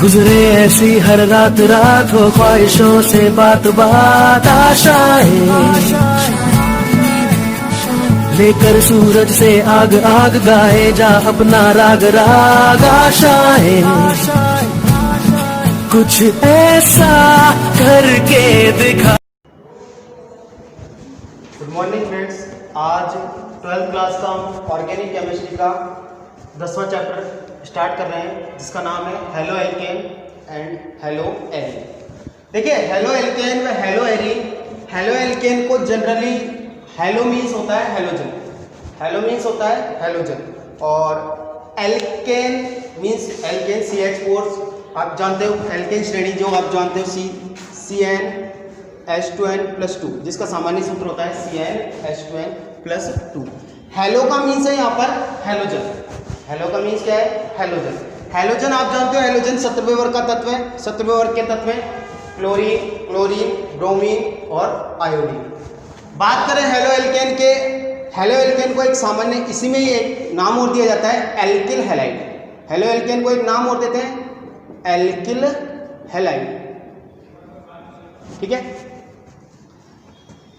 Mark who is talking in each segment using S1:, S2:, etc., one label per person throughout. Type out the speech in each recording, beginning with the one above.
S1: गुजरे ऐसी हर रात रात हो ख्वाहिशों से बात बात आशाएं लेकर सूरज से आग आग गाए जा अपना राग राग आशाएं कुछ ऐसा करके दिखा।
S2: गुड मॉर्निंग फ्रेंड्स, आज 12th क्लास का हम ऑर्गेनिक केमिस्ट्री का 10वां चैप्टर स्टार्ट कर रहे हैं जिसका नाम है halo alkane and hello arene. देखिए, हेलो एल्केन व हेलो एरीन, हेलो एल्केन को जनरली हेलो मीन्स होता है हेलोजन, हेलो मीन्स होता है हेलोजन, और एल्केन मीन्स एल्केन CH4 आप जानते हो, एल्केन श्रेणी जो आप जानते हो CnH2n+2 जिसका सामान्य सूत्र होता है CnH2n+2। हेलो का मीन्स है यहाँ पर हेलोजन, हेलो का मीन्स क्या है हेलोजन। हेलोजन आप जानते हो, हेलोजन 17वें वर्ग का तत्व है। 17वें वर्ग के तत्व हैं क्लोरीन, क्लोरीन, ब्रोमीन और आयोडीन। बात करें हेलो एल्केन के, हेलो एल्केन को एक सामान्य इसी में ही एक नाम और दिया जाता है एल्किल हैलाइड। हेलो एल्केन को एक नाम और देते हैं एल्किल हैलाइड, ठीक है।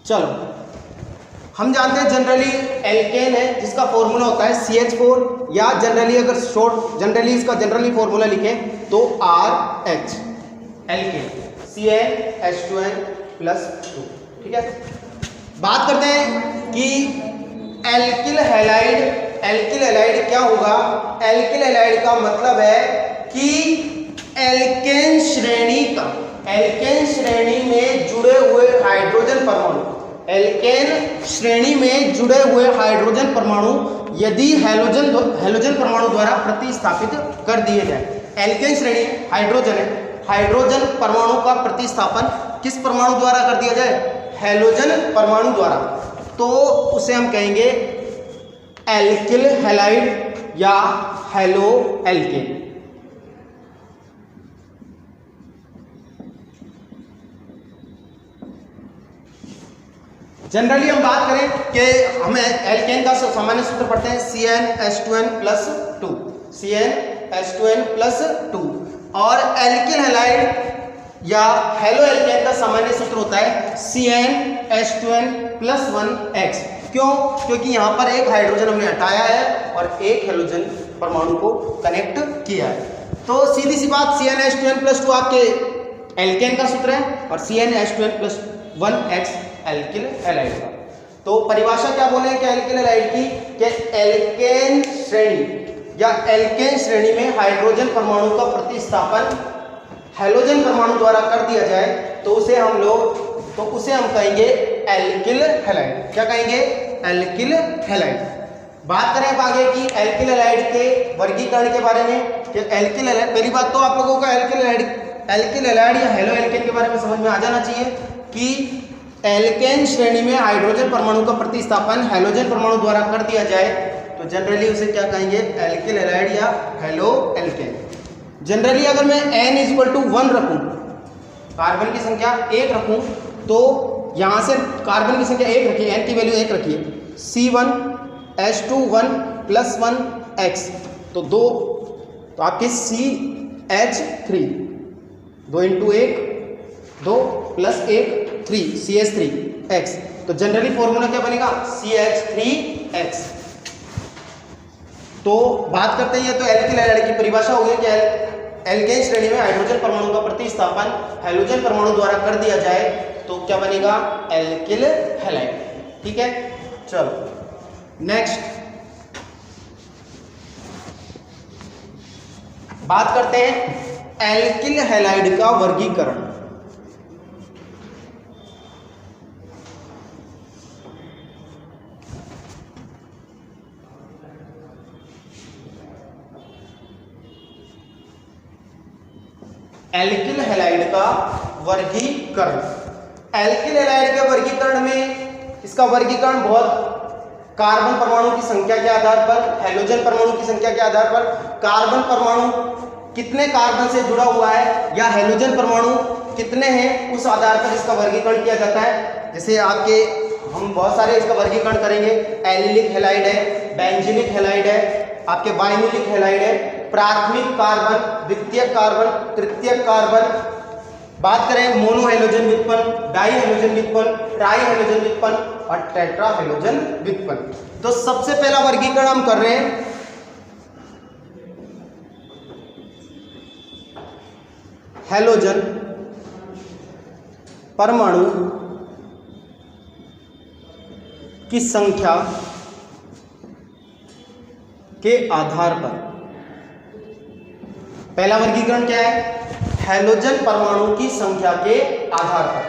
S2: चलो, हम जानते हैं जनरली एल्केन है जिसका फॉर्मूला होता है CH4, या जनरली अगर शॉर्ट जनरली इसका जनरली फॉर्मूला लिखें तो RH, एल्केन CnH2n+2, ठीक है। बात करते हैं कि एल्किल हैलाइड, एल्किल हैलाइड क्या होगा। एल्किल हैलाइड का मतलब है कि एल्केन श्रेणी का, एल्केन श्रेणी में जुड़े हुए हाइड्रोजन परमाणु, एल्केन श्रेणी में जुड़े हुए हाइड्रोजन परमाणु यदि हैलोजन परमाणु द्वारा प्रतिस्थापित कर दिए जाए। एल्केन श्रेणी हाइड्रोजन है, हाइड्रोजन परमाणु का प्रतिस्थापन किस परमाणु द्वारा कर दिया जाए, हैलोजन परमाणु द्वारा, तो उसे हम कहेंगे एल्किल हैलाइड या हेलो एल्केन। जनरली हम बात करें कि हमें एल्केन का सामान्य सूत्र पढ़ते हैं CnH2n+2, CnH2n+2, और एल्किल हैलाइड या हेलो एल्केन का सामान्य सूत्र होता है CnH2n+1x। क्यों? क्योंकि यहाँ पर एक हाइड्रोजन हमने हटाया है और एक हैलोजन परमाणु को कनेक्ट किया है। तो सीधी सी बात, CnH2n+2 आपके एल्केन का सूत्र है और CnH2n+1x एल्किल हैलाइड का। तो परिभाषा क्या बोले कि एल्किल हैलाइड की, कि एल्केन श्रेणी या एल्केन श्रेणी में हाइड्रोजन परमाणु का प्रतिस्थापन हैलोजन परमाणु द्वारा कर दिया जाए तो उसे हम कहेंगे एल्किल हैलाइड। क्या कहेंगे? Alkyl halide. बात करें अब आगे की एल्किल हैलाइड के वर्गीकरण के बारे में कि एल्किल हैलाइड, पहली बात तो आप लोगों को एल्किल हैलाइड या हेलो एल्केन के बारे में समझ में आ जाना चाहिए कि एल्केन श्रेणी में हाइड्रोजन परमाणु का प्रतिस्थापन हैलोजन परमाणु द्वारा कर दिया जाए तो जनरली उसे क्या कहेंगे, एल्किल हैलाइड या हेलो एल्केन। जनरली अगर मैं n=1 रखूं, कार्बन की संख्या 1 रखूं, तो यहां से कार्बन की संख्या 1 रखिए, n की वैल्यू 1 रखिए, C1H21+1x, तो 2, तो आपके CH3, 2 × 1 2 + 1 3 CH3x, तो जनरली फॉर्मूला क्या बनेगा CH3x। तो बात करते हैं, तो एल्किल हैलाइड की परिभाषा हो गई कि एल्केन श्रेणी में हाइड्रोजन परमाणु का प्रतिस्थापन हैलोजन परमाणु द्वारा कर दिया जाए तो क्या बनेगा, एल्किल हैलाइड, ठीक है। चलो नेक्स्ट बात करते हैं एल्किल हैलाइड का वर्गीकरण। एल्किल हैलाइड का वर्गीकरण, एल्किल हैलाइड के वर्गीकरण में इसका वर्गीकरण बहुत कार्बन परमाणु की संख्या के आधार पर, हैलोजन परमाणु की संख्या के आधार पर, कार्बन परमाणु कितने कार्बन से जुड़ा हुआ है या हैलोजन परमाणु कितने हैं उस आधार पर इसका वर्गीकरण किया जाता है। जैसे आपके हम बहुत सारे इसका वर्गीकरण करेंगे, एलिलिक हैलाइड है, बेंजीलिक हैलाइड है, आपके बाइमिलिक हैलाइड है, प्राथमिक कार्बन, द्वितीयक कार्बन, तृतीयक कार्बन। बात करें मोनो हैलोजन व्युत्पन्न, डाई हैलोजन व्युत्पन्न, ट्राई हैलोजन व्युत्पन्न और टेट्रा हैलोजन व्युत्पन्न। तो सबसे पहला वर्गीकरण हम कर रहे हैं हैलोजन परमाणु की संख्या के आधार पर। पहला वर्गीकरण क्या है? हैलोजन परमाणु की संख्या के आधार पर।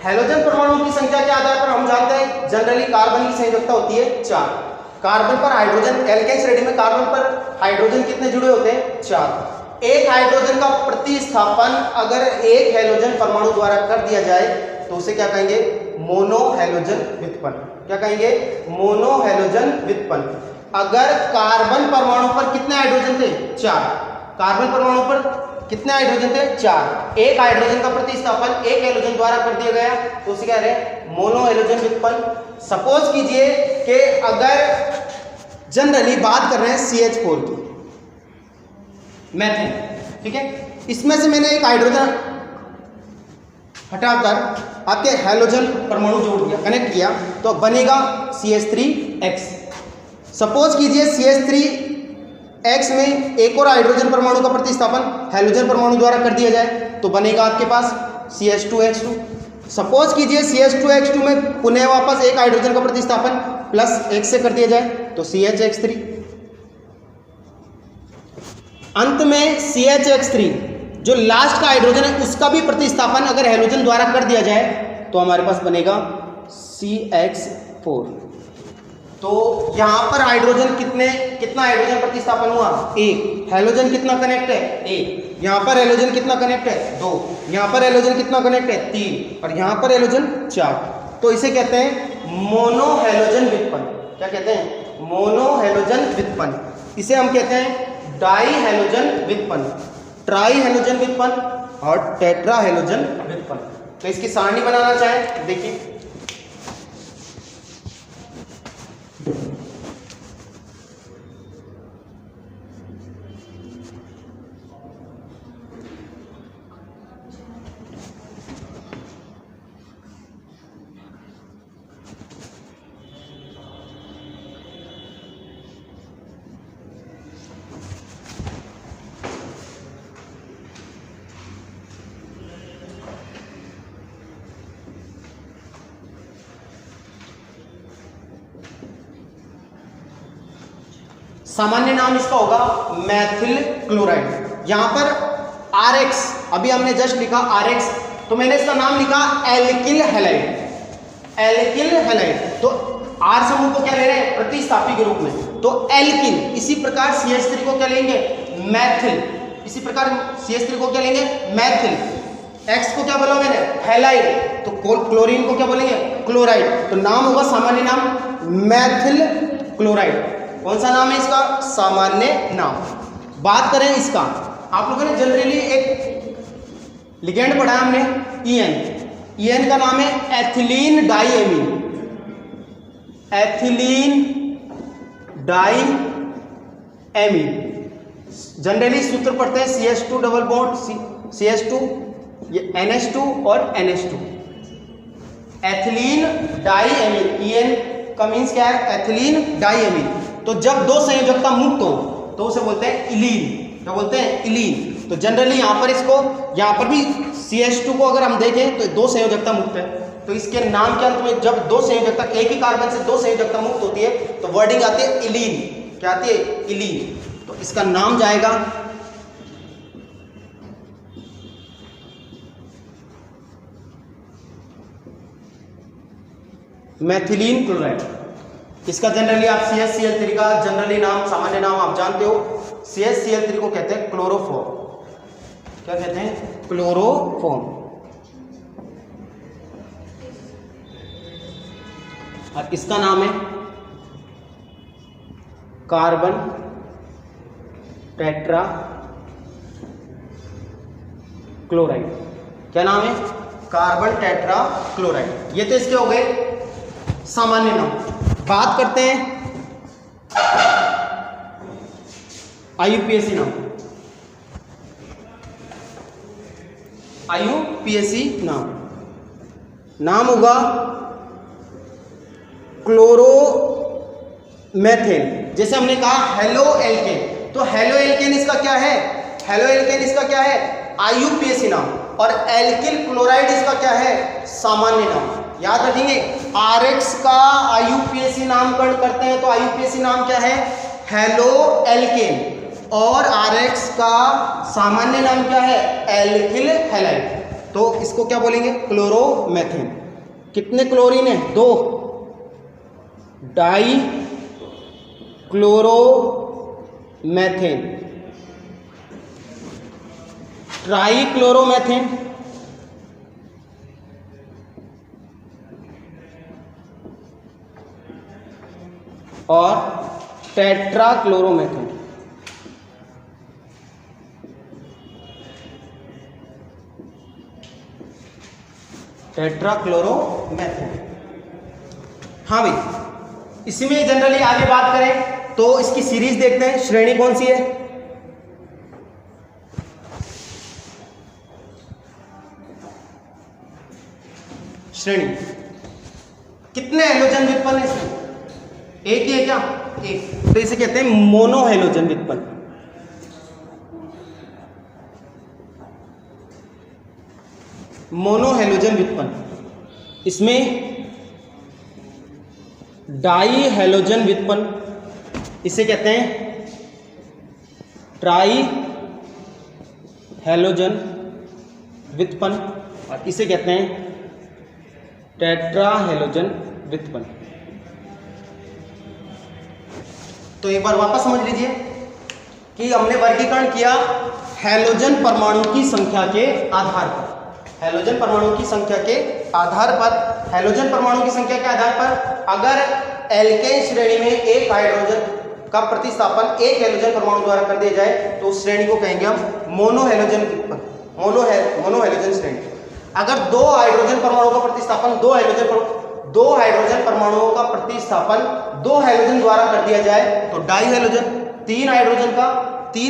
S2: हैलोजन परमाणु की संख्या के आधार पर हम जानते हैं जनरली कार्बन की संयोजकता होती है 4। कार्बन पर हाइड्रोजन, एल्केन श्रेणी में कार्बन पर हाइड्रोजन कितने जुड़े होते हैं? 4। एक हाइड्रोजन का प्रतिस्थापन अगर एक हैलोजन परमाणु द्वारा कर दिया जाए तो उसे क्या कहेंगे? मोनो हैलोजन व्युत्पन्न। क्या कहेंगे? मोनो हैलोजन व्युत्पन्न। अगर कार्बन परमाणु पर कितने हाइड्रोजन थे? 4। कार्बन परमाणु पर कितने हाइड्रोजन थे? 4। एक हाइड्रोजन का प्रतिस्थापन एक हैलोजन द्वारा कर दिया गया तो उसे क्या रहे? मोनो हैलोजन व्युत्पन्न। सपोज कीजिए कि अगर जनरली बात कर रहे हैं CH4 की, मेथेन, ठीक है, इसमें से मैंने एक हाइड्रोजन हटाकर आपके हैलोजन परमाणु जोड़ दिया, कनेक्ट किया, तो बनेगा CH3X। सपोज कीजिए CH3X में एक और हाइड्रोजन परमाणु का प्रतिस्थापन हैलोजन परमाणु द्वारा कर दिया जाए तो बनेगा आपके पास CH2X2। सपोज कीजिए CH2X2 में पुनः वापस एक हाइड्रोजन का प्रतिस्थापन प्लस एक से कर दिया जाए तो CHX3। अंत में CHX3 जो लास्ट का हाइड्रोजन है उसका भी प्रतिस्थापन अगर हैलोजन द्वारा कर दिया जाए तो हमारे पास बनेगा CH4। तो यहां पर हाइड्रोजन कितना हाइड्रोजन प्रतिस्थापन हुआ? 1। हैलोजन कितना कनेक्ट है? 1। यहां पर हैलोजन कितना कनेक्ट है? 2। यहां पर हैलोजन कितना कनेक्ट है? 3। और यहां पर हैलोजन 4। तो इसे कहते हैं मोनो हैलोजन व्युत्पन्न। क्या कहते हैं? मोनो हैलोजन व्युत्पन्न। इसे हम कहते हैं डाई हैलोजन व्युत्पन्न, ट्राई हैलोजन व्युत्पन्न और टेट्रा हैलोजन व्युत्पन्न। तो इसकी सारणी बनाना चाहें, देखिए सामान्य नाम इसका होगा मैथिल क्लोराइड। यहां पर RX अभी हमने जस्ट लिखा RX, तो मैंने इसका नाम लिखा एल्किल हैलाइड। एल्किल हैलाइड तो R समूह को क्या ले रहे हैं? प्रतिस्थापी के रूप में, तो एल्किल। इसी प्रकार CH3 को क्या लेंगे? मैथिल। इसी प्रकार CH3 को क्या लेंगे? मैथिल। X को क्या बोला मैंने? हैलाइड। तो क्लोरीन को क्या बोलेंगे? क्लोराइड। तो नाम होगा सामान्य नाम मैथिल क्लोराइड। कौन सा नाम है इसका? सामान्य नाम। बात करें इसका, आप लोगों ने जनरली एक लिगेंड पढ़ा हमने EN का नाम है एथिलीन डाईएमीन। एथिलीन डाईएमीन जनरली सूत्र पढ़ते हैं CH2 डबल बॉन्ड CH2, ये NH2 और NH2। एथिलीन डाईएमीन, EN का मीन्स क्या है? एथिलीन डाईएमीन। तो जब दो संयोजकता मुक्त हो तो उसे बोलते हैं इलीन। क्या बोलते हैं? इलीन। तो जनरली यहां पर इसको, यहां पर भी CH2 को अगर हम देखें तो दो संयोजकता मुक्त है, तो इसके नाम के अंत में जब दो संयोजकता, एक ही कार्बन से दो संयोजकता मुक्त होती है तो वर्डिंग आती है इलीन। क्या आती है? इलीन। तो इसका नाम जाएगा मैथिलीन क्लोराइड। इसका जनरली आप CHCl3 का जनरली नाम, सामान्य नाम आप जानते हो, CHCl3 को कहते हैं क्लोरोफॉर्म। क्या कहते हैं? क्लोरोफॉर्म। और इसका नाम है कार्बन टेट्रा क्लोराइड। क्या नाम है? Carbon tetra chloride. ये तो इसके हो गए सामान्य नाम। बात करते हैं IUPAC नाम, IUPAC नाम होगा क्लोरोमेथेन। जैसे हमने कहा हेलो एल्केन, तो हेलो एल्केन इसका क्या है, हेलो एल्केन इसका क्या है IUPAC नाम, और एल्किल क्लोराइड इसका क्या है सामान्य नाम। याद रखेंगे RX का IUPAC नामकरण करते हैं तो IUPAC नाम क्या है हेलो एल्केन, और RX का सामान्य नाम क्या है एल्किल हैलाइड। तो इसको क्या बोलेंगे क्लोरोमेथेन। कितने क्लोरीन है 2, डाई क्लोरोमेथेन, ट्राई क्लोरोमेथेन, और टेट्रा क्लोरोमेथेन। Tetra chloromethane. हाँ भाई, इसमें जनरली आगे बात करें तो इसकी सीरीज देखते हैं, श्रेणी कौन सी है, श्रेणी कितने हेलोजन व्युत्पन्न है इसमें, एक ही है क्या, एक, तो इसे कहते हैं मोनो हेलोजन व्युत्पन्न। मोनो हेलोजन व्युत्पन्न, इसमें डाई हेलोजन व्युत्पन्न, इसे कहते हैं ट्राई हेलोजन व्युत्पन्न, और इसे कहते हैं टेट्रा हेलोजन व्युत्पन्न। तो एक बार वापस समझ लीजिए कि हमने वर्गीकरण किया हेलोजन परमाणु की संख्या के आधार पर, हेलोजन परमाणु की संख्या के आधार पर, हेलोजन परमाणु की संख्या के आधार पर अगर एल्केन श्रेणी में एक हाइड्रोजन का प्रतिस्थापन एक हेलोजन परमाणु द्वारा कर दिया जाए तो उस श्रेणी को कहेंगे हम मोनो हेलोजन व्युत्पन्न, मोनो हेलोजन श्रेणी। अगर दो हाइड्रोजन परमाणुओं का प्रतिस्थापन दो हाइड्रोजन परमाणुओं का प्रतिस्थापन दो हेलोजन द्वारा कर दिया जाए तो डाई हेलोजन, तीन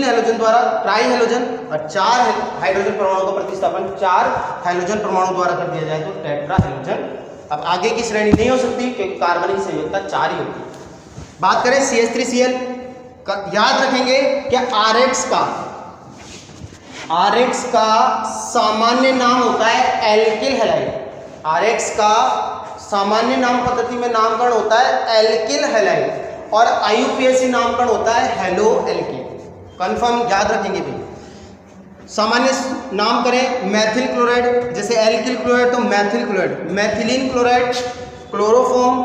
S2: हेलोजन द्वारा ट्राई हेलोजन, और 4 हाइड्रोजन परमाणुओं का प्रतिस्थापन 4 हाइड्रोजन परमाणु द्वारा कर दिया जाए तो टेट्रा हेलोजन। अब आगे की श्रेणी नहीं हो सकती क्योंकि कार्बनिक संयोजकता 4 ही होती है। बात करें CH3Cl का, याद रखेंगे कि RX का सामान्य नाम होता है एल्किल हैलाइड, RX का सामान्य नाम पद्धति में नामकरण होता है एल्किल हैलाइड, और IUPAC नामकरण होता है हेलो एल्केन। कंफर्म याद रखेंगे भी। सामान्य नाम करें मैथिल क्लोराइड, जैसे एल्किल क्लोराइड तो Maithil chloride, मैथिलीन chloride, chloroform,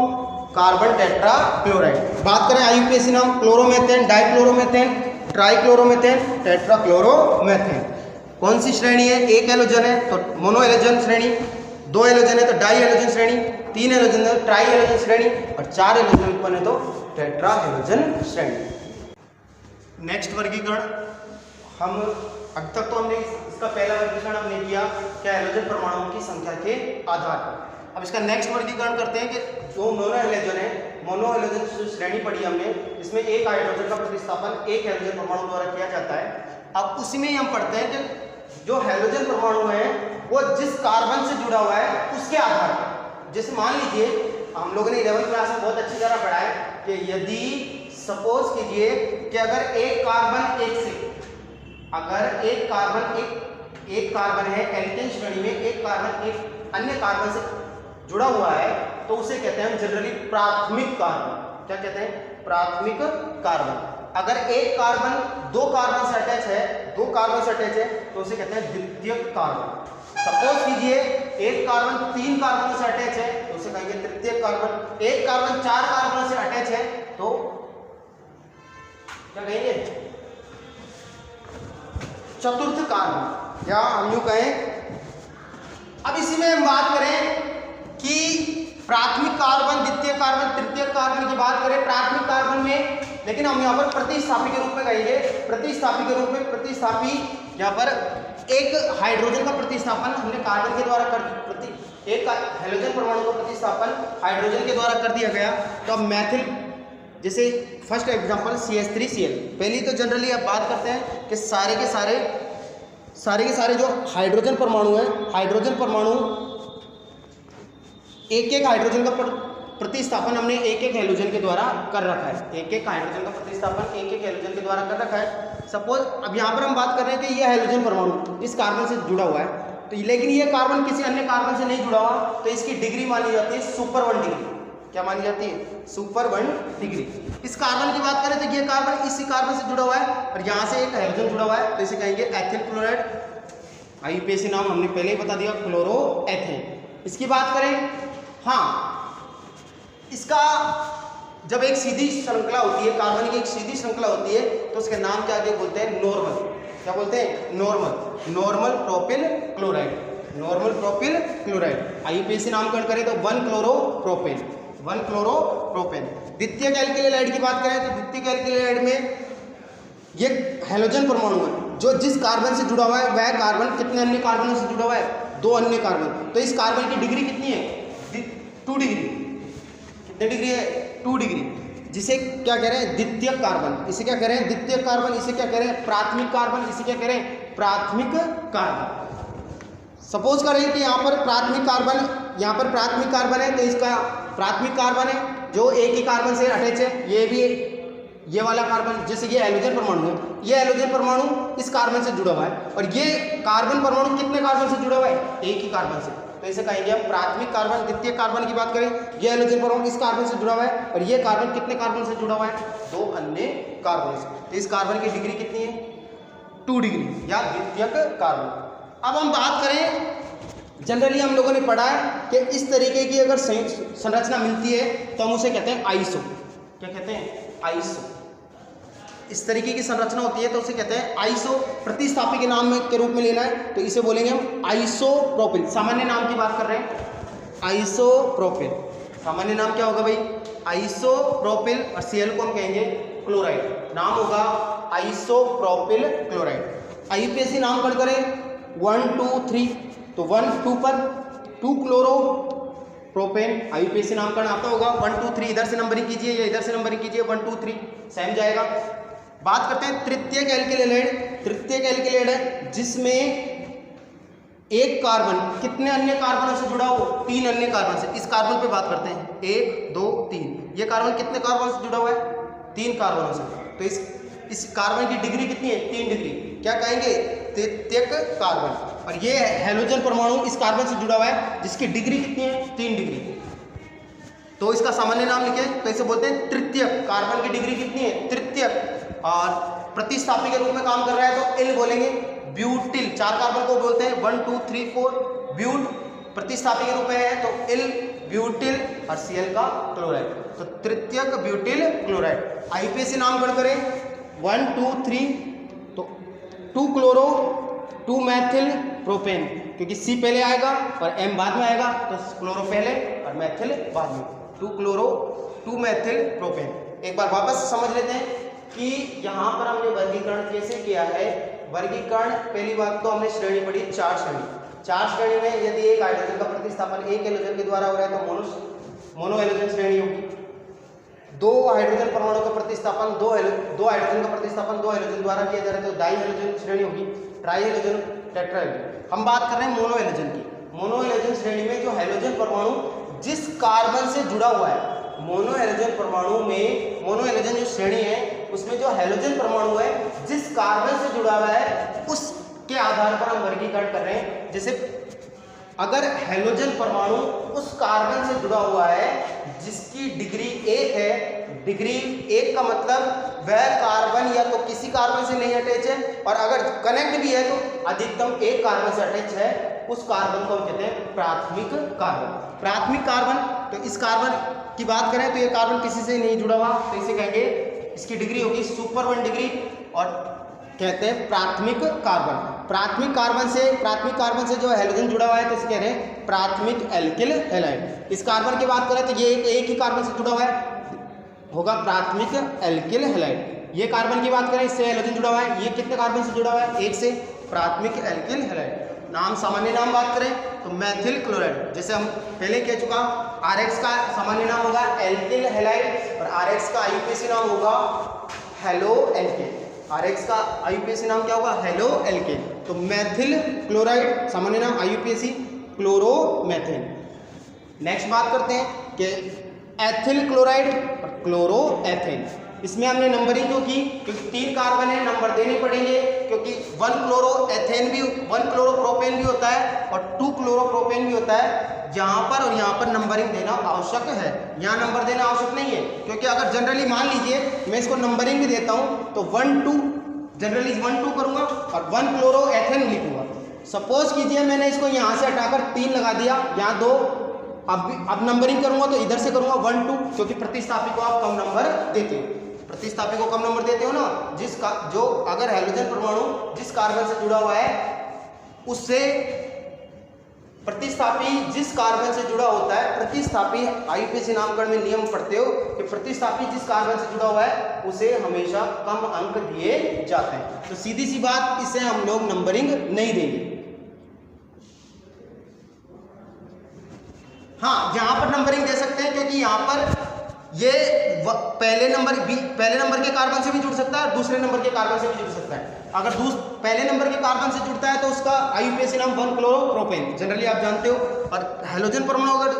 S2: carbon tetra chloride. बात करें IUPAC नाम क्लोरोमेथेन, डाइक्लोरोमेथेन, ट्राइक्लोरोमेथेन, टेट्राक्लोरोमेथेन। कौन सी श्रेणी है, एक हेलोजन है तो मोनो हेलोजन श्रेणी, 2 हेलोजन है तो डाई हेलोजन श्रेणी, 3 हेलोजन है तो ट्राई हेलोजन श्रेणी, और 4 हेलोजन उत्पन्न है तो टेट्रा हेलोजन श्रेणी। नेक्स्ट वर्गीकरण हम अब तक तो हमने इसका पहला वर्गीकरण हमने किया क्या हेलोजन परमाणुओं की संख्या के आधार पर। अब इसका नेक्स्ट वर्गीकरण करते हैं कि जो मोनो हेलोजन है, मोनो हेलोजन श्रेणी पढ़ी हमने, इसमें एक हाइड्रोजन का प्रतिस्थापन एक हेलोजन परमाणु द्वारा किया जाता है। अब उसी में ही हम पढ़ते हैं कि जो हेलोजन परमाणु है वो जिस कार्बन से जुड़ा हुआ है उसके आधार पर, जैसे मान लीजिए हम लोगों ने 11वीं क्लास में बहुत अच्छी तरह पढ़ा है कि यदि सपोज कीजिए कि अगर एक कार्बन है एल्केन श्रेणी में, एक कार्बन एक अन्य कार्बन से जुड़ा हुआ है तो उसे कहते हैं हम जनरली प्राथमिक कार्बन। क्या कहते हैं, प्राथमिक कार्बन। अगर एक कार्बन दो कार्बन से अटैच है तो उसे कहते हैं द्वितीयक कार्बन। सपोज कीजिए एक कार्बन 3 कार्बन से अटैच है तो उसे कहेंगे तृतीयक कार्बन। एक कार्बन 4 कार्बन से अटैच है तो क्या कहेंगे, चतुर्थ कार्बन, या हम यूं कहें। अब इसी में हम बात करें कि प्राथमिक कार्बन, द्वितीय कार्बन, तृतीय कार्बन की बात करें प्राथमिक कार्बन में, लेकिन हम यहाँ पर प्रतिस्थापी के रूप में कहेंगे। प्रतिस्थापी के रूप में प्रतिस्थापी यहाँ पर एक हाइड्रोजन का प्रतिस्थापन हमने कार्बन के द्वारा एक हेलोजन परमाणु का प्रतिस्थापन हाइड्रोजन के द्वारा कर दिया गया। तो अब मैथिल जैसे फर्स्ट एग्जांपल CH3Cl। पहली तो जनरली आप बात करते हैं कि सारे के सारे जो हाइड्रोजन परमाणु हैं, हाइड्रोजन परमाणु एक एक हाइड्रोजन का प्रतिस्थापन हमने एक एक हैलोजन के द्वारा कर रखा है। एक एक हाइड्रोजन का प्रतिस्थापन एक एक हैलोजन के द्वारा कर रखा है। सपोज अब यहाँ पर हम बात कर रहे हैं कि यह हैलोजन परमाणु इस कार्बन से जुड़ा हुआ है, तो लेकिन ये कार्बन किसी अन्य कार्बन से नहीं जुड़ा हुआ, तो इसकी डिग्री मानी जाती है सुपर 1 डिग्री। क्या मानी जाती है? Super 1 degree. इस कार्बन की बात करें तो ये कार्बन इसी कार्बन से जुड़ा हुआ है और यहाँ से एक हाइड्रोजन जुड़ा हुआ है, तो इसे कहेंगे एथिल क्लोराइड। IUPAC नाम हमने पहले ही बता दिया, क्लोरोएथेन। इसकी बात करें, हाँ, इसका जब एक सीधी श्रृंखला होती है, कार्बन की एक सीधी श्रृंखला होती है, तो उसके नाम क्या आगे बोलते हैं? नॉर्मल। क्या बोलते हैं? Normal propyl chloride. Normal propyl chloride. IUPAC नामकरण करें तो 1 क्लोरोप्रोपेन। द्वितीयक एल्किल हैलाइड की बात करें तो द्वितीयक एल्किल हैलाइड में ये हैलोजन परमाणु है जो जिस कार्बन से जुड़ा हुआ है वह कार्बन कितने अन्य कार्बनों से जुड़ा हुआ है? 2 अन्य कार्बन। तो इस कार्बन की डिग्री कितनी है? 2 डिग्री। कितनी डिग्री है? 2 डिग्री। जिसे क्या कह रहे हैं? द्वितीयक कार्बन। इसे क्या कह रहे हैं? द्वितीयक कार्बन। इसे क्या कह रहे हैं? प्राथमिक कार्बन। इसे क्या कह रहे हैं? प्राथमिक कार्बन। सपोज करें कि यहाँ पर प्राथमिक कार्बन है, तो इसका प्राथमिक कार्बन है जो एक ही कार्बन से अटैच है। ये भी ये वाला कार्बन, जैसे ये हैलोजन परमाणु है, ये हैलोजन परमाणु इस कार्बन से जुड़ा हुआ है और ये कार्बन परमाणु कितने कार्बन से जुड़ा हुआ है? एक ही कार्बन से, तो इसे कहेंगे हम प्राथमिक कार्बन। द्वितीय कार्बन की बात करें, ये हैलोजन परमाणु इस कार्बन से जुड़ा हुआ है और ये कार्बन कितने कार्बन से जुड़ा हुआ है? 2 अन्य कार्बन से। तो इस कार्बन की डिग्री कितनी है? 2 डिग्री या द्वितीयक कार्बन। अब हम बात करें, जनरली हम लोगों ने पढ़ा है कि इस तरीके की अगर संरचना मिलती है तो हम उसे कहते हैं आइसो। क्या कहते हैं? आइसो। इस तरीके की संरचना होती है तो उसे कहते हैं आइसो। प्रतिस्थापी के नाम के रूप में लेना है तो इसे बोलेंगे हम आइसोप्रोपिल। सामान्य नाम की बात कर रहे हैं, आइसोप्रोपिल। सामान्य नाम क्या होगा भाई? आइसोप्रोपिल। और Cl को हम कहेंगे क्लोराइड। नाम होगा आइसोप्रोपिल क्लोराइड। IUPAC नामकरण करें 1 2 3, तो 1 2 पर 2 क्लोरोप्रोपेन। IUPAC नामकरण आता होगा 1 2 3। इधर से नंबरिंग कीजिए या इधर से नंबरिंग कीजिए, 1 2 3 सेम जाएगा। बात करते हैं तृतीयक एल्किल हैलाइड। तृतीयक एल्किल हैलाइड है जिसमें एक कार्बन कितने अन्य कार्बनों से जुड़ा हो? 3 अन्य कार्बन से। इस कार्बन पे बात करते हैं, 1 2 3। ये कार्बन कितने कार्बन से जुड़ा हुआ है? 3 कार्बनों से। तो इस कार्बन की डिग्री कितनी है? 3 डिग्री। क्या कहेंगे? तृतीयक कार्बन। और ये हैलोजन परमाणु इस कार्बन से जुड़ा हुआ है जिसकी डिग्री कितनी है? 3 डिग्री। तो इसका सामान्य नाम लिखे तो इसे बोलते हैं तृतीयक। कार्बन की डिग्री कितनी है? तृतीयक। और प्रतिस्थापी के रूप में काम कर रहा है तो इल बोलेंगे। ब्यूटिल, 4 कार्बन को बोलते हैं 1 2 3 4 ब्यूट। प्रतिस्थापी के रूप में है तो इल ब्यूटिल और Cl का क्लोराइड, तो तृतीयक ब्यूटिल क्लोराइड। IUPAC नामकरण करें 1 2 3, तो 2 क्लोरो 2 मैथिल प्रोपेन, क्योंकि C पहले आएगा और M बाद में आएगा तो क्लोरो पहले और मैथिल बाद में। 2 क्लोरो 2 मैथिल प्रोपेन। एक बार वापस समझ लेते हैं कि यहाँ पर हमने वर्गीकरण कैसे किया है। वर्गीकरण, पहली बात तो हमने श्रेणी पढ़ी 4 श्रेणी। 4 श्रेणी में यदि एक हाइड्रोजन का प्रतिस्थापन एक हैलोजन के द्वारा हो रहा है तो मोनो हैलोजन श्रेणी होगी। 2 हाइड्रोजन परमाणु का प्रतिस्थापन 2 हाइड्रोजन का प्रतिस्थापन 2 हैलोजन द्वारा किया जा रहा है तो डाई हैलोजन श्रेणी होगी। Try halogen, tetra halogen. हम बात कर रहे हैं मोनो हैलोजन की। मोनो हैलोजन श्रेणी में जो हैलोजन परमाणु जिस कार्बन से जुड़ा हुआ है, मोनो हैलोजन परमाणु में, मोनो हैलोजन जो श्रेणी है उसमें जो हैलोजन परमाणु है जिस कार्बन से जुड़ा हुआ है उसके आधार पर हम वर्गीकरण कर रहे हैं। जैसे अगर हैलोजन परमाणु उस कार्बन से जुड़ा हुआ है जिसकी डिग्री 1 है, डिग्री 1 का मतलब वह कार्बन या तो किसी कार्बन से नहीं अटैच है और अगर कनेक्ट भी है तो अधिकतम 1 कार्बन से अटैच है, उस कार्बन को हम कहते हैं प्राथमिक कार्बन। प्राथमिक कार्बन, तो इस कार्बन की बात करें तो ये कार्बन किसी से नहीं जुड़ा हुआ तो इसे कहेंगे, इसकी डिग्री होगी सुपर 1 डिग्री और कहते हैं प्राथमिक कार्बन। प्राथमिक कार्बन से जो हैलोजन जुड़ा हुआ है तो इसे कह रहे हैं प्राथमिक एल्किल हैलाइड। इस कार्बन की बात करें तो ये एक ही कार्बन से जुड़ा हुआ है, होगा प्राथमिक एल्किल हैलाइड। ये कार्बन की बात करें, इससे हैलोजन जुड़ा हुआ है, ये कितने कार्बन से जुड़ा हुआ है? 1 से, प्राथमिक एल्किल हैलाइड। नाम सामान्य नाम बात करें तो मैथिल क्लोराइड, जैसे हम पहले कह चुका, RX का सामान्य नाम होगा एल्किल हैलाइड और RX का IUPAC नाम होगा हेलो एल्केन। RX का IUPAC नाम क्या होगा? Halo alkane. तो मैथिल क्लोराइड सामान्य नाम IUPAC क्लोरोमेथेन। नेक्स्ट बात करते हैं कि एथिल क्लोराइड और क्लोरोएथेन। इसमें हमने नंबरिंग जो की, क्योंकि 3 कार्बन है नंबर देने पड़ेंगे, क्योंकि 1 क्लोरोएथेन भी 1 क्लोरोप्रोपेन भी होता है और 2 क्लोरोप्रोपेन भी होता है। यहाँ पर और यहाँ पर नंबरिंग देना आवश्यक है, यहाँ नंबर देना आवश्यक नहीं है, क्योंकि अगर जनरली मान लीजिए मैं इसको नंबरिंग भी देता हूँ तो 1 2 जनरली 1 2 करूँगा और 1 क्लोरोएथेन लिखूंगा। सपोज कीजिए मैंने इसको यहाँ से हटाकर 3 लगा दिया, यहाँ 2, अब नंबरिंग करूंगा तो इधर से करूंगा 1 2, क्योंकि प्रतिस्थापी को आप कम नंबर देते हो, प्रतिस्थापी को कम नंबर देते हो ना, जो अगर हैलोजन परमाणु जिस कार्बन से जुड़ा हुआ है उससे प्रतिस्थापी जिस कार्बन से जुड़ा होता है, प्रतिस्थापी IUPAC नामकरण में नियम पढ़ते हो कि प्रतिस्थापी जिस कार्बन से जुड़ा हुआ है उसे हमेशा कम अंक दिए जाते हैं। तो सीधी सी बात, इसे हम लोग नंबरिंग नहीं देंगे। हाँ, यहाँ पर नंबरिंग दे सकते हैं, क्योंकि यहाँ पर ये पहले नंबर के कार्बन से भी जुड़ सकता है और दूसरे नंबर के कार्बन से भी जुड़ सकता है। अगर पहले नंबर के कार्बन से जुड़ता है तो उसका IUPAC नाम 1 क्लोरोप्रोपेन, जनरली आप जानते हो। और हैलोजन परमाणु अगर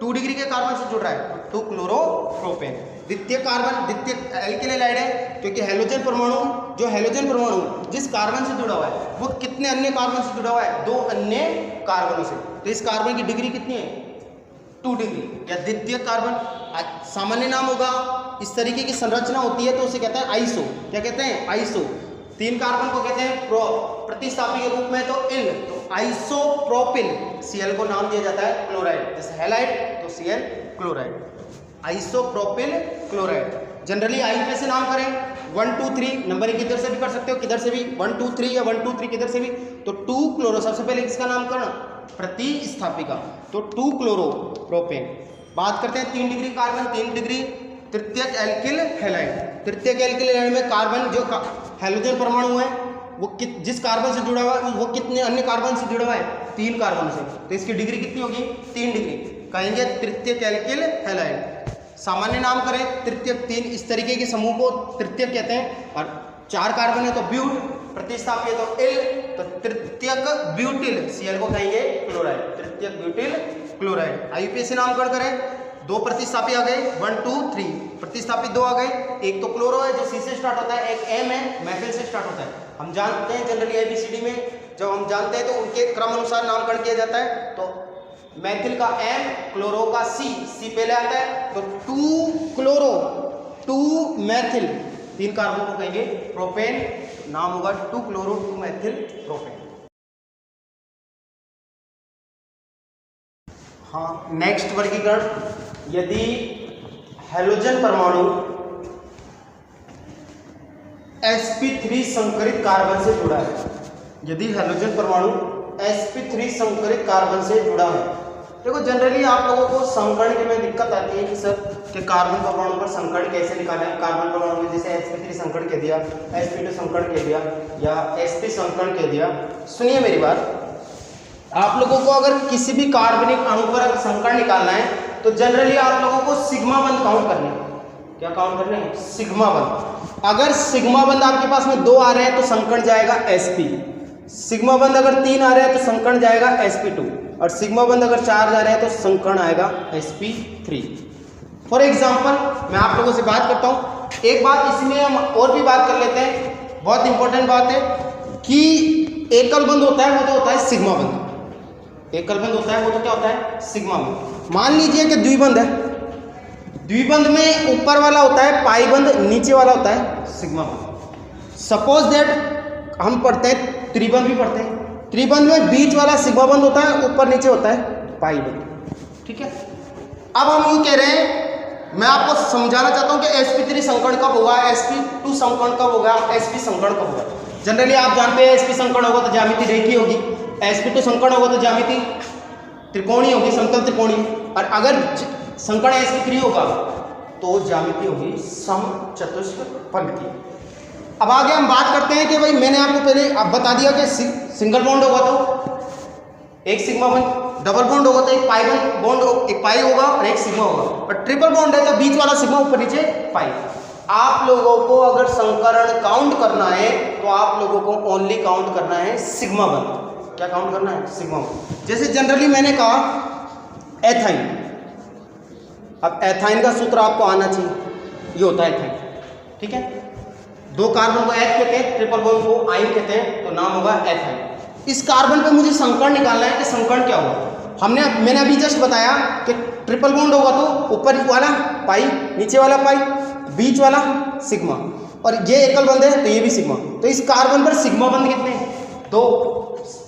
S2: 2 डिग्री के कार्बन से जुड़ रहा है तो 2 क्लोरोप्रोपेन। द्वितीय एल्किल हैलाइड है, क्योंकि हैलोजन परमाणु जिस कार्बन से जुड़ा हुआ है वो कितने अन्य कार्बन से जुड़ा हुआ है? 2 अन्य कार्बनों से। तो इस कार्बन की डिग्री कितनी है? 2 डिग्री। या द्वितीय कार्बन सामान्य नाम होगा, इस तरीके की संरचना होती है तो उसे कहते हैं आइसो। क्या कहते हैं? आइसो। 3 कार्बन को कहते हैं प्रतिस्थापी के रूप में तो इल, तो आइसोप्रोपिल। Cl को नाम दिया जाता है क्लोराइड, जैसे हैलाइड तो Cl chloride, isopropyl chloride. Generally IUPAC नाम करें 1 2 3, नंबरिंग किधर से भी कर सकते हो, किधर से भी 1 2 3 या 1 2 3 किधर से भी। तो 2 क्लोरो, सबसे पहले किसका नाम करना? प्रतिस्थापी का, तो 2 क्लोरोप्रोपेन। बात करते हैं 3 डिग्री कार्बन, 3 डिग्री तृतीयक एल्किल हैलाइड। तृतीयक एल्किल हैलाइड में कार्बन जो हैलोजन परमाणु है वो जिस कार्बन से जुड़ा हुआ है वो कितने अन्य कार्बन से जुड़ा हुआ है? 3 कार्बन से। तो इसकी डिग्री कितनी होगी? 3 डिग्री। कहेंगे तृतीयक एल्किल हैलाइड। सामान्य नाम करें तृतीयक 3, इस तरीके के समूह को तृतीयक कहते हैं। और 4 कार्बन है तो ब्यूट, प्रतिस्थापी है तो इल, तो तृतीयक ब्यूटिल। Cl को कहेंगे क्लोराइड, तृतीयक ब्यूटिल क्लोराइड। IUPAC नामकरण करें, 2 प्रतिस्थापी आ गए, 1 2 3 प्रतिस्थापी 2 आ गए। एक तो क्लोरो है जो C से स्टार्ट होता है, एक M है मैथिल से स्टार्ट होता है। हम जानते हैं जनरली ABCD में जब हम जानते हैं तो उनके क्रम अनुसार नामकरण किया जाता है। तो मैथिल का M, क्लोरो का C पहले आता है, तो 2 क्लोरो 2 मैथिल, 3 कार्बन को कहेंगे प्रोपेन, नाम होगा 2 क्लोरो 2 मैथिल प्रोपेन। हाँ, नेक्स्ट वर्गीकरण, यदि हैलोजन परमाणु sp3 संकरित कार्बन से जुड़ा है, यदि हैलोजन परमाणु sp3 संकरित कार्बन से जुड़ा है। देखो जनरली आप लोगों को संकरण में दिक्कत आती है कि सर कि कार्बन परमाणु पर संकरण कैसे निकालें। कार्बन परमाणु में जैसे sp3 संकरण कह दिया, sp2 संकरण कह दिया या sp संकरण कह दिया। सुनिए मेरी बात, आप लोगों को अगर किसी भी कार्बनिक अणु पर अगर संकरण निकालना है तो जनरली आप लोगों को सिग्मा बंध काउंट करने हैं। क्या काउंट करने हैं? सिग्मा बंध। अगर सिग्मा बंध आपके पास में 2 आ रहे हैं तो संकरण जाएगा sp, सिग्मा बंध अगर 3 आ रहे हैं तो संकरण जाएगा sp2, और सिग्मा बंध अगर 4 जा रहे हैं तो संकरण आएगा sp3। फॉर एग्जाम्पल मैं आप लोगों से बात करता हूँ, एक बात इसमें हम और भी बात कर लेते हैं, बहुत इंपॉर्टेंट बात है कि एकल बंध होता है वो तो होता है सिग्मा बंध। एकल बंध होता है वो तो क्या होता है? सिग्मा बंध। मान लीजिए कि द्विबंध है, द्विबंध में ऊपर वाला होता है पाई बंध, नीचे वाला होता है सिग्मा बंध। सपोज दैट हम पढ़ते हैं त्रिबंध भी पढ़ते हैं, त्रिबंध में बीच वाला सिग्मा बंध होता है, ऊपर नीचे होता है पाई बंध। ठीक है, अब हम यूँ कह रहे हैं, मैं आपको समझाना चाहता हूँ कि sp3 संकरण कब होगा, sp2 संकरण कब होगा, sp संकरण कब होगा। जनरली आप जानते हैं sp संकरण होगा तो ज्यामिति रेखीय होगी, sp2 संकरण होगा तो ज्यामिति त्रिकोणीय होगी, समतल त्रिकोणीय, और अगर संकरण sp3 होगा तो ज्यामिति होगी समचतुष्फलक की। अब आगे हम बात करते हैं कि भाई मैंने आपको पहले अब बता दिया कि सिंगल बॉन्ड होगा तो एक सिग्मा बॉन्ड, डबल बॉन्ड होगा तो एक पाई बॉन्ड, एक पाई होगा और एक सिग्मा होगा, और ट्रिपल बॉन्ड है तो बीच वाला सिग्मा ऊपर नीचे पाई। आप लोगों को अगर संकरण काउंट करना है तो आप लोगों को ओनली काउंट करना है सिग्मा बॉन्ड। क्या काउंट करना है? Sigma bond. जैसे जनरली मैंने कहा एथाइन, अब एथाइन का सूत्र आपको आना चाहिए, ये होता है एथाइन, ठीक है। दो कार्बन को एथ कहते हैं, ट्रिपल बॉन्ड को आइन कहते हैं, तो नाम होगा एथाइन। इस कार्बन पे मुझे संकरण निकालना है कि संकरण क्या होगा। मैंने अभी जस्ट बताया कि ट्रिपल बॉन्ड होगा तो ऊपर वाला पाई, नीचे वाला पाई, बीच वाला सिग्मा, और ये एकल बंध है तो ये भी सिग्मा। तो इस कार्बन पर सिग्मा बंध कितने हैं? 2।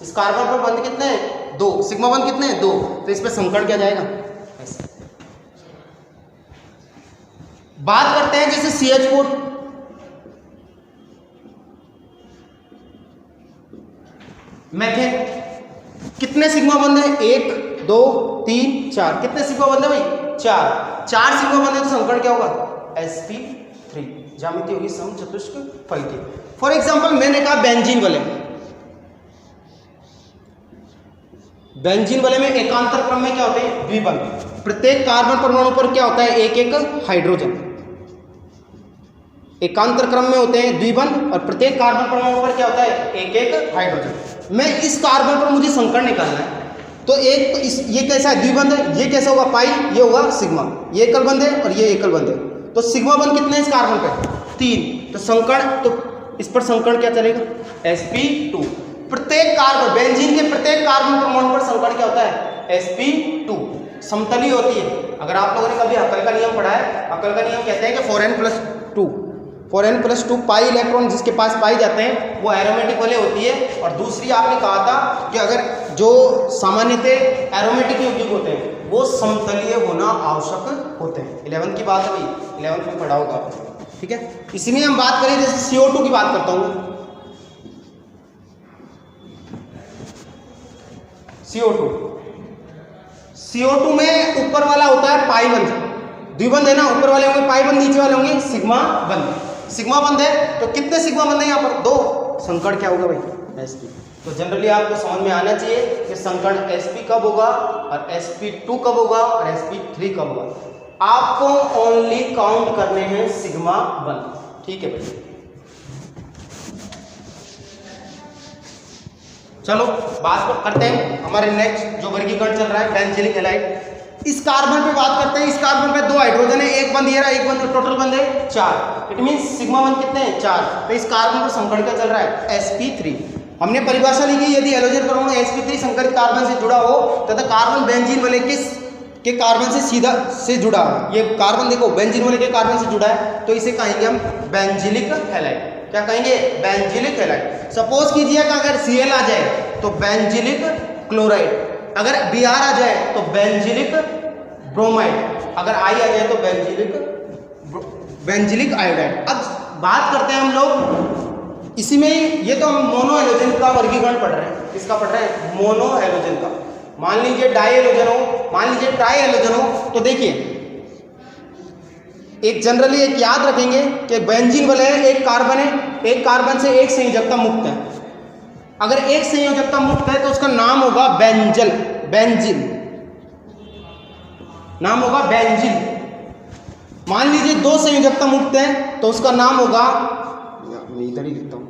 S2: इस कार्बन पर बंध कितने हैं? 2। सिग्मा बंध कितने हैं? 2। तो इस पर संकरण क्या जाएगा? ऐसे। बात करते हैं जैसे CH4, मैथेन, कितने सिग्मा बंध है? 1 2 3 4। कितने सिग्मा बंध है भाई? 4 सिग्मा बंध है तो संकरण क्या होगा? sp3। ज्यामिति होगी समचतुष्क फल की। फॉर एग्जांपल मैंने कहा बेंजीन वाले, बेंजीन वाले में एकांतर क्रम में क्या होते हैं? द्विबंध। प्रत्येक कार्बन परमाणु पर क्या होता है? एक एक हाइड्रोजन। एकांतर क्रम में होते हैं द्विबंध और प्रत्येक कार्बन परमाणु पर क्या होता है? एक एक हाइड्रोजन। मैं इस कार्बन पर मुझे संकरण निकालना है तो एक तो ये कैसा है? द्विबंध है। ये कैसा होगा? पाई, ये होगा सिग्मा। ये एकल बंध है और ये एकल बंध है, तो सिग्मा बंध कितने हैं इस कार्बन पे? 3। तो संकरण, तो इस पर संकरण क्या चलेगा? sp2। प्रत्येक कार्बन, बेंजीन के प्रत्येक कार्बन परमाणु पर संकरण क्या होता है? sp2। समतली होती है। अगर आप लोगों ने कभी हक्कल का नियम पढ़ा है, हक्कल का नियम कहते हैं कि 4n+2 पाई इलेक्ट्रॉन जिसके पास पाई जाते हैं वो एरोमेटिक वाले होती है। और दूसरी आपने कहा था कि अगर जो सामान्यतः एरोमेटिक यौगिक होते हैं वो समतलीय होना आवश्यक होते हैं। 11th की बात है भाई, 11th में पढ़ा होगा, ठीक है। इसी में हम बात करें, जैसे CO2 की बात करता हूँ। CO2 में ऊपर वाला होता है पाई बंध, द्विबंध है ना, ऊपर वाले होंगे पाई बंध, नीचे वाले होंगे सिग्मा बंध। सिग्मा बंध है तो कितने सिग्मा बंध है यहाँ पर? 2। संकरण क्या होगा भाई? sp। तो जनरली आपको समझ में आना चाहिए कि संकरण sp कब होगा और sp2 कब होगा और sp3 कब होगा। आपको ओनली काउंट करने हैं सिग्मा बंध, ठीक है भाई। चलो बात करते हैं हमारे नेक्स्ट जो वर्गीकरण चल रहा है बेंजीलिक हैलाइड। इस कार्बन पे बात करते हैं। इस कार्बन पे 2 हाइड्रोजन है, एक बंध ये रहा, एक बंध, टोटल बंध है 4। इट मींस सिग्मा बंध कितने हैं? 4। तो इस कार्बन पर संकरण क्या चल रहा है? sp3। हमने परिभाषा लिखी, यदि हैलोजन परमाणु sp3 संकरित कार्बन से जुड़ा हो तथा कार्बन बेंजीन वाले के कार्बन से सीधा से जुड़ा हो। ये कार्बन देखो बेंजीन वाले के कार्बन से जुड़ा है तो इसे कहेंगे हम बेंजीलिक हैलाइड। क्या कहेंगे? Benzylic halide. सपोज कीजिए कि अगर Cl आ जाए तो बेंजीलिक क्लोराइड, अगर Br आ जाए तो बेंजीलिक ब्रोमाइड, अगर I आ जाए तो बेंजीलिक आयोडाइड। अब बात करते हैं हम लोग इसी में ही, ये तो हम मोनो हैलोजन का वर्गीकरण पढ़ रहे हैं। किसका पढ़ रहे हैं? मोनो हैलोजन का। मान लीजिए डाई हैलोजन हो, मान लीजिए ट्राई हैलोजन हो, तो देखिए एक जनरली एक याद रखेंगे कि बेंजीन वाले एक कार्बन है, एक कार्बन से एक संयोजकता मुक्त है। अगर एक संयोजकता मुक्त है तो उसका नाम होगा बेंजल, बेंजीन, नाम होगा बेंजीन। मान लीजिए 2 संयोजकता मुक्त है तो उसका नाम होगा, मैं इधर ही लिखता हूं,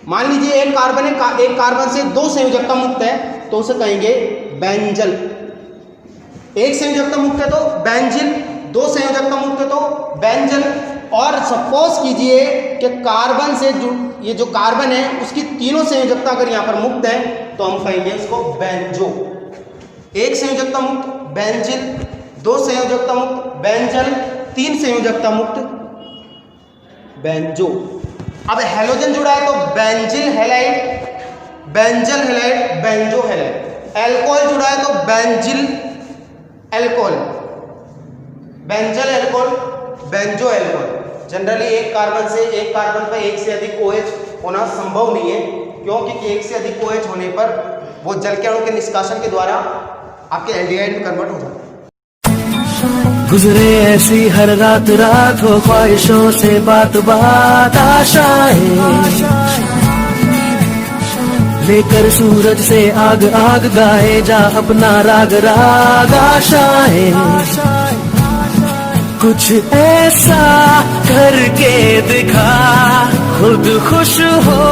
S2: मान लीजिए एक कार्बन है, एक कार्बन से 2 संयोजकता मुक्त है तो उसे कहेंगे बेंजल। एक संयोजकता मुक्त है तो बेंजीन, 2 संयोजकता मुक्त है तो बेंजल। और सपोज कीजिए कि कार्बन से ये जो कार्बन है उसकी तीनों संयोजकता अगर यहाँ पर मुक्त है तो हम कहेंगे इसको बेंजो। एक संयोजकता मुक्त बेंजिल, 2 संयोजकता मुक्त बेंजल, 3 संयोजकता मुक्त बेंजो। अब हैलोजन जुड़ा है तो benzyl halide, benzal halide, benzo halide. Alcohol जुड़ा है तो benzyl alcohol, benzal alcohol, benzo alcohol. Generally एक कार्बन से एक कार्बन पर एक से अधिक OH होना संभव नहीं है, क्योंकि एक से अधिक OH होने पर वो जल के अणु के निष्कासन के द्वारा आपके एल्डिहाइड में कन्वर्ट हो जाता है।
S1: गुजरे ऐसी हर रात रात हो ख्वाहिशों से बात बात आशाएं लेकर सूरज से आग आग गाए जा अपना राग राग आशाएं। कुछ ऐसा करके दिखा खुद खुश हो।